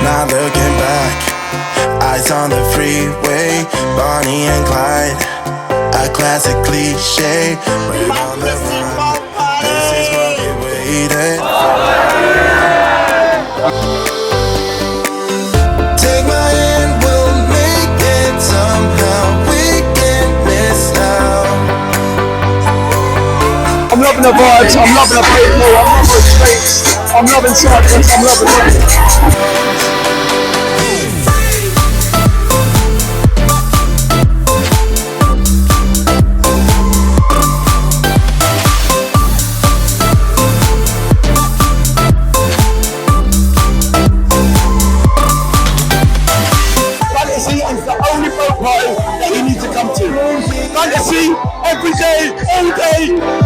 not looking back. Eyes on the freeway, Bonnie and Clyde, a classic cliche. We're on the run, this is what we waited for. Take my hand, we'll make it somehow. We can't miss now. I'm loving the vibes, I'm loving the people, I'm loving the streets, I'm loving Cyprus, I'm loving it. Fantasy is the only boat party that you need to come to. Fantasy every day, all day.